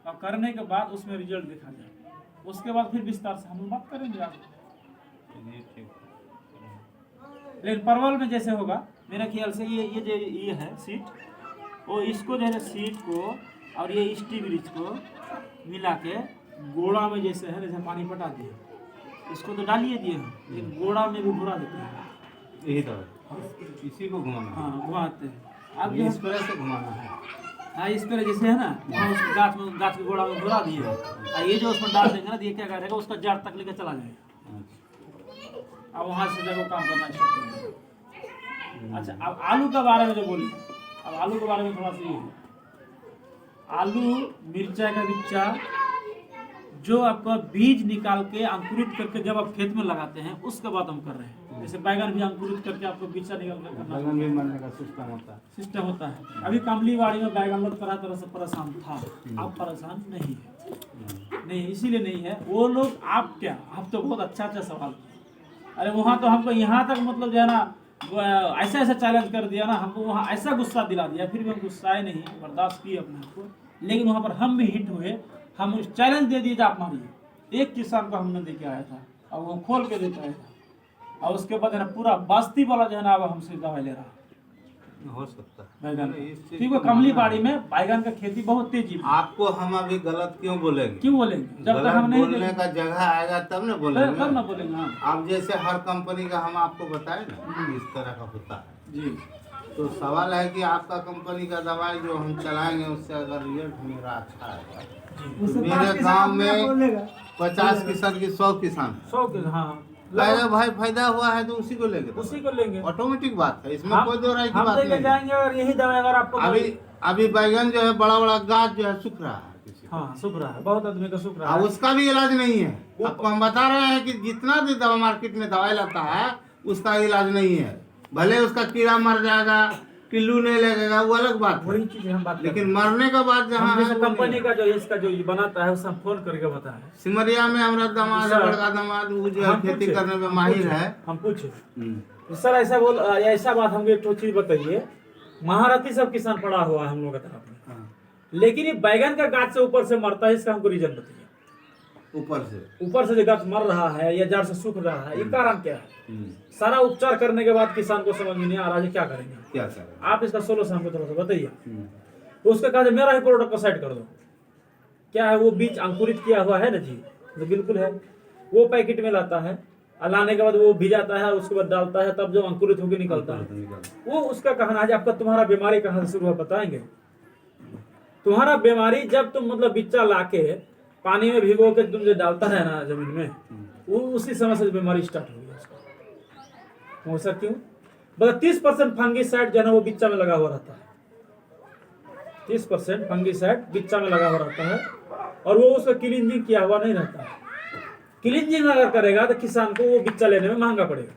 और करने के बाद उसमें रिजल्ट देखा जाए, उसके बाद फिर विस्तार से हम बात करेंगे आगे। लेकिन परवल में जैसे होगा मेरे ख्याल से ये जो ये है सीट, वो इसको जो है सीट को और ये स्टीम रिच को मिला के गोड़ा में जैसे है जैसे पानी पटा दिए, इसको तो डालिए दिए हम, लेकिन गोड़ा में भी घुरा देते हैं। यही तो इसी को घुमाना। हाँ घुमाते हैं। अब इस तरह से घुमाना है। हाँ इस तरह जैसे है ना, हम उस गाछ के गोड़ा में घुरा दिए और ये जो उसमें डाल देंगे ना, ये क्या करेगा उसका जड़ तक लेकर चला जाएगा। अब वहाँ से जब वो काम करना स्टार्ट करेंगे। अच्छा अब आलू के बारे में जो बोली, अब आलू के बारे में थोड़ा सा ये है, आलू मिर्चा का बिच्चा जो आपका बीज निकाल के अंकुरित करके जब आप खेत में लगाते हैं उसके बाद हम कर रहे हैं। जैसे बैगन भी अंकुरित करके आपको बिच्चा निकाल कर करना, बैगन भी मरने का सिस्टम होता है। अभी कमलीवाड़ी में बैगन लोग तरह तरह से परेशान था, अब परेशान नहीं है। नहीं इसीलिए नहीं है वो लोग, आप क्या, आप तो बहुत अच्छा सवाल। अरे वहाँ तो हमको यहाँ तक मतलब जो है ना ऐसा ऐसा चैलेंज कर दिया ना, हमको वहाँ ऐसा गुस्सा दिला दिया, फिर भी हम गुस्साए नहीं, बर्दाश्त किए अपने आप को। लेकिन वहाँ पर हम भी हिट हुए, हम चैलेंज दे दिए आप मारिए। एक किसान को हमने दे के आया था और वो खोल के देता है, और उसके बाद है ना पूरा बस्ती वाला जो है ना अब हमसे दवाई ले रहा हो सकता है बैगन। ठीक है कमलीवाड़ी में बैगन का खेती बहुत तेजी में। आपको हम अभी गलत क्यों बोलेंगे? क्यों बोलेंगे? जब तक हम नहीं बोलने का जगह आएगा तब न बोलेंगे। तब ना बोलेंगे हम। आप जैसे हर कंपनी का हम आपको बताए ना इस तरह का होता है जी। तो सवाल है कि आपका कंपनी का दवाई जो हम चलाएंगे उससे अगर रिजल्ट मेरा अच्छा आएगा। मेरे गांव में 50 किसान की 100 किसान 100 के हाँ कहेगा भाई फायदा हुआ है तो उसी को लेंगे, उसी को लेंगे। ऑटोमेटिक बात है, इसमें कोई दो राय की हम बात लेके नहीं। जाएंगे और यही दवाई अगर आपको अभी बैगन जो है बड़ा बड़ा गाछ जो है सूख रहा है किसी का। हाँ सूख रहा है, बहुत आदमी का सूख रहा है। उसका भी इलाज नहीं है। आपको हम बता रहे हैं कि जितना भी दवा मार्केट में दवाई लाता है उसका इलाज नहीं है। भले उसका कीड़ा मर जाएगा, पिल्लू नहीं लगेगा, वो अलग बात है, वही चीज हम बात लेकिन मरने के बाद जहाँ जैसे कंपनी का जो इसका जो बनाता है उसे हम फोन करके बताया। सिमरिया में हमारा दामाद है, बड़का दामाद, वो जो है खेती करने में माहिर है। हम पूछे सर ऐसा बोल, ऐसा बात हमको एक चीज बताइए, महारथी सब किसान पड़ा हुआ है हम लोग की तरफ में, लेकिन ये बैगन का गाछ से ऊपर से मरता है, इसका हमको रीजन बताइए। ऊपर से जो गाछ मर रहा है या जड़ से सूख रहा है, ये कारण क्या है? सारा उपचार करने के बाद किसान को समझ में नहीं आ रहा है क्या करेंगे, आप इसका सोल्यूशन हमको थोड़ा सा बताइए। तो उसका कहा मेरा ही प्रोडक्ट को साइड कर दो। क्या है वो बीज अंकुरित किया हुआ है ना जी, तो बिल्कुल है, वो पैकेट में लाता है, लाने के बाद वो भिजाता है, उसके बाद डालता है, तब जब अंकुरित होकर निकलता है वो उसका कहना है। आपका तुम्हारा बीमारी कहाँ से शुरू हुआ बताएंगे? तुम्हारा बीमारी जब तुम मतलब बिच्चा लाके पानी में भिगो के तुम जो डालता है ना जमीन में, वो उसी समय से बीमारी स्टार्ट हो गया उसका। सर क्यों? मतलब 30% फंगीसाइड जो है ना वो बिच्चा में लगा हुआ रहता है, 30% फंगीसाइड बिच्चा में लगा हुआ रहता है, और वो उसका क्लींजिंग किया हुआ नहीं रहता है। क्लींजिंग अगर करेगा तो किसान को वो बिच्चा लेने में महंगा पड़ेगा।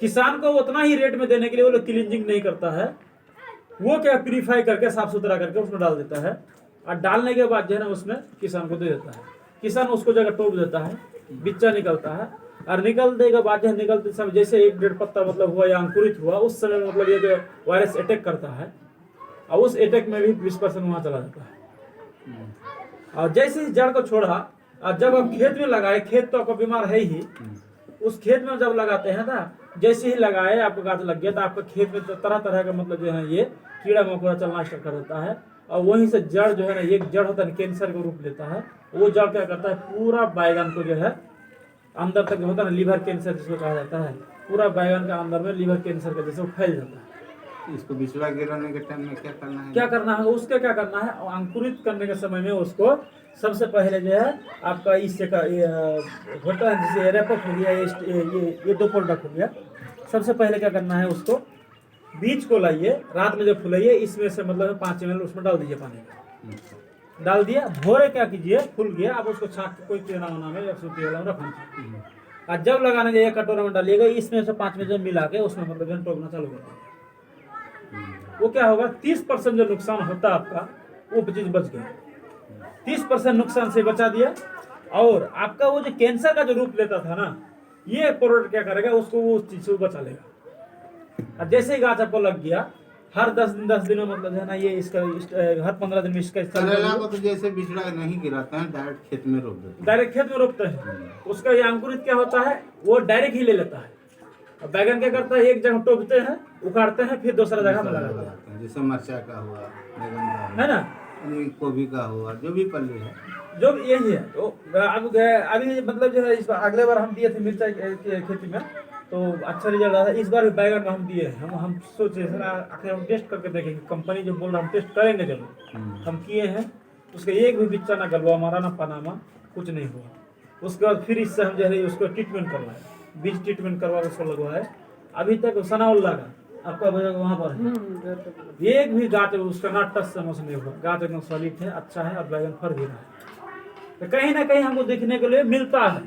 किसान को उतना ही रेट में देने के लिए वो लोग क्लींजिंग नहीं करता है, वो क्या प्यूरिफाई करके साफ सुथरा करके उसमें डाल देता है, और डालने के बाद जो है ना उसमें किसान को दे देता है। किसान उसको जगह टोप देता है, बिच्चा निकलता है, और निकलने के बाद निकलते समय जैसे 1-1.5 पत्ता मतलब हुआ या अंकुरित हुआ, उस समय मतलब ये वायरस अटैक करता है, और उस अटैक में भी 20% वहाँ चला जाता है। और जैसे ही जड़ को छोड़ा और जब आप खेत में लगाए, खेत तो आपका बीमार है ही, उस खेत में जब लगाते हैं ना, जैसे ही लगाए आपको गाछ लग गया तो आपके खेत में तरह तरह का मतलब जो है ये कीड़ा मकोड़ा चलना स्टार्ट कर देता है, और वहीं से जड़ जो है ना, एक जड़ होता है कैंसर का रूप लेता है। वो जड़ क्या करता है, पूरा बैगन को जो है अंदर तक होता है ना, लीवर कैंसर जिसको कहा जाता है, पूरा बैगन का अंदर में लीवर कैंसर का जैसे वो फैल जाता है। इसको बिचड़ा गिराने के टाइम में क्या करना है? उसके क्या करना है, अंकुरित करने के समय में उसको सबसे पहले जो है आपका इससे का होता है जैसे रेपक हो गया, ये 2 प्रोडक्ट हो गया। सबसे पहले क्या करना है, उसको बीज को लाइए, रात में जब फुलाइए, इसमें से मतलब 5 ml उसमें डाल दीजिए, पानी में डाल दिया, भोरे क्या कीजिए, फूल गया, अब उसको छाक के कोई पेना वना में या सूती वाला में रखना, और जब लगाने जाइए कटोरा में डालिएगा, इसमें से 5 ml मिला के उसमें मतलब टोकना चालू कर दीजिए। वो क्या होगा, 30% जो नुकसान होता है आपका वो चीज बच गया, 30% नुकसान से बचा दिया। और आपका वो जो कैंसर का जो रूप लेता था ना, ये प्रोडक्ट क्या करेगा, उसको वो उस चीज से बचा लेगा। और जैसे ही गाछ आपको लग गया, हर 10 दिन में मतलब जो है ना ये इसका हर 15 दिन में इसका करेला को तो जैसे बिछड़ा नहीं गिराते हैं, डायरेक्ट खेत में रोप देते हैं। डायरेक्ट खेत में रोपते हैं। उसका ये अंकुरित क्या होता है, वो डायरेक्ट ही ले लेता है। और बैगन क्या करता है, एक जगह टोकते हैं, उखाड़ते हैं, फिर दूसरा जगह में लगाते हैं। जैसे मिर्चा का हुआ, बैगन का है ना, हुआ, गोभी का हुआ, जो भी पल्ली है जो यही है। तो अब अभी मतलब जो है इस बार, अगले बार हम दिए थे मिर्चा की खेती में तो अच्छा रिजल्ट आया। इस बार भी बैगन में हम दिए हैं। हम सोचे सर आखिर हम टेस्ट करके देखेंगे, कंपनी जो बोल रहा हम टेस्ट करेंगे जरूर। हम किए हैं, उसका एक भी बिच्चा ना गलवा हमारा ना पनामा कुछ नहीं हुआ। उसके बाद फिर इससे हम जो है उसको ट्रीटमेंट करवाए, बीज ट्रीटमेंट करवा उसको लगवाए। अभी तक सनाउल लगा आपका वहाँ पर है। एक भी गाछ उसका ना टच समझ नहीं हुआ, गाछ एकदम सॉलिड है, अच्छा है और बैगन फर भी रहा है। तो कहीं ना कहीं हमको देखने के लिए मिलता है।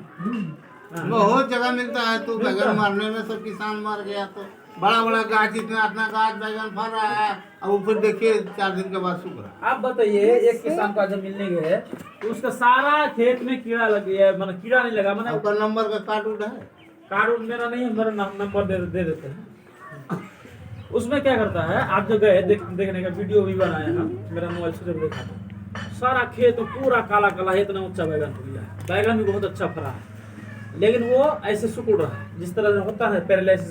हाँ। बहुत जगह मिलता है। तो मिलता बैगन है। मारने में सब किसान मर गया। तो बड़ा बड़ा गाछ, इतना गाछ बैगन फल रहा है, अब ऊपर देखिए 4 दिन के बाद सूख रहा है। आप बताइए, एक किसान का जब मिलने गए तो उसका सारा खेत में कीड़ा लग गया, मतलब कीड़ा नहीं लगा, मैंने आपका नंबर का कार्ड उठा है? कार्ड मेरा नहीं है, मेरा नंबर दे देते हैं। उसमें क्या करता है, आप जो गए देखने का वीडियो भी बनाया हम, मेरा मोबाइल से जब देखा था, सारा खेत पूरा काला काला है, इतना ऊंचा बैगन हो गया है। बैगन भी बहुत अच्छा फरा है, लेकिन वो ऐसे सिकुड़ रहा है जिस तरह से होता है पैरालिसिस